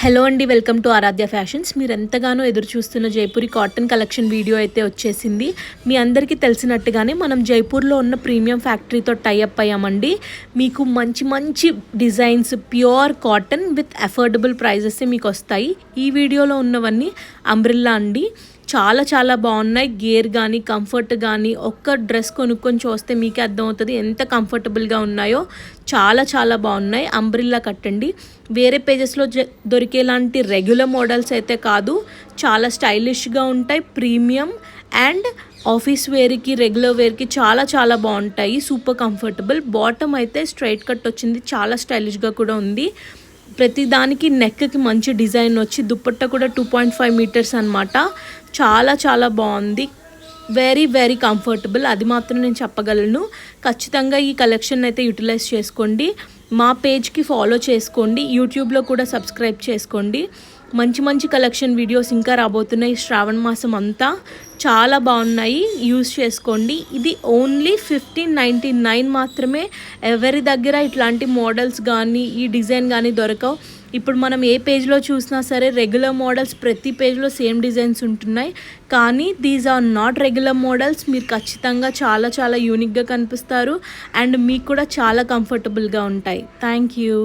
Hello అండి, welcome to Aaradhya fashions. మీరు ఎంతగానో ఎదురు చూస్తున్న జైపూరి కాటన్ కలెక్షన్ వీడియో అయితే వచ్చేసింది. మీ అందరికీ తెలిసినట్టుగానే మనం జైపూర్లో ఉన్న ప్రీమియం ఫ్యాక్టరీతో టైఅప్ అయ్యామండి. మీకు మంచి మంచి designs pure cotton with affordable prices మీకు వస్తాయి. ఈ వీడియోలో ఉన్నవన్నీ అంబ్రెల్లా అండి. చాలా చాలా బాగున్నాయి. గేర్ కానీ కంఫర్ట్ కానీ ఒక్క డ్రెస్ కొనుక్కొని చూస్తే మీకే అర్థమవుతుంది ఎంత కంఫర్టబుల్గా ఉన్నాయో. చాలా చాలా బాగున్నాయి. అంబ్రిల్లా కట్టండి. వేరే పేజెస్లో దొరికేలాంటి రెగ్యులర్ మోడల్స్ అయితే కాదు, చాలా స్టైలిష్గా ఉంటాయి. ప్రీమియం అండ్ ఆఫీస్ వేర్కి రెగ్యులర్ వేర్కి చాలా చాలా బాగుంటాయి. Super comfortable. బాటమ్ అయితే స్ట్రైట్ కట్ వచ్చింది, చాలా స్టైలిష్గా కూడా ఉంది. ప్రతి దానికి నెక్కి మంచి డిజైన్ వచ్చి దుపట్టా కూడా 2.5 మీటర్స్ అనమాట. చాలా చాలా బాగుంది. వెరీ వెరీ కంఫర్టబుల్, అది మాత్రం నేను చెప్పగలను. ఖచ్చితంగా ఈ కలెక్షన్ అయితే యూటిలైజ్ చేసుకోండి. మా పేజ్కి ఫాలో చేసుకోండి, యూట్యూబ్లో కూడా సబ్స్క్రైబ్ చేసుకోండి. మంచి మంచి కలెక్షన్ వీడియోస్ ఇంకా రాబోతున్నాయి శ్రావణ మాసం అంతా. చాలా బాగున్నాయి, యూజ్ చేసుకోండి. ఇది ఓన్లీ 1599 మాత్రమే. ఎవరి దగ్గర ఇట్లాంటి మోడల్స్ కానీ ఈ డిజైన్ కానీ దొరకవు. ఇప్పుడు మనం ఏ పేజ్లో చూసినా సరే రెగ్యులర్ మోడల్స్ ప్రతి పేజ్లో సేమ్ డిజైన్స్ ఉంటున్నాయి, కానీ these are not regular models. మీరు ఖచ్చితంగా చాలా చాలా యూనిక్గా కనిపిస్తారు అండ్ మీకు కూడా చాలా కంఫర్టబుల్గా ఉంటాయి. Thank you.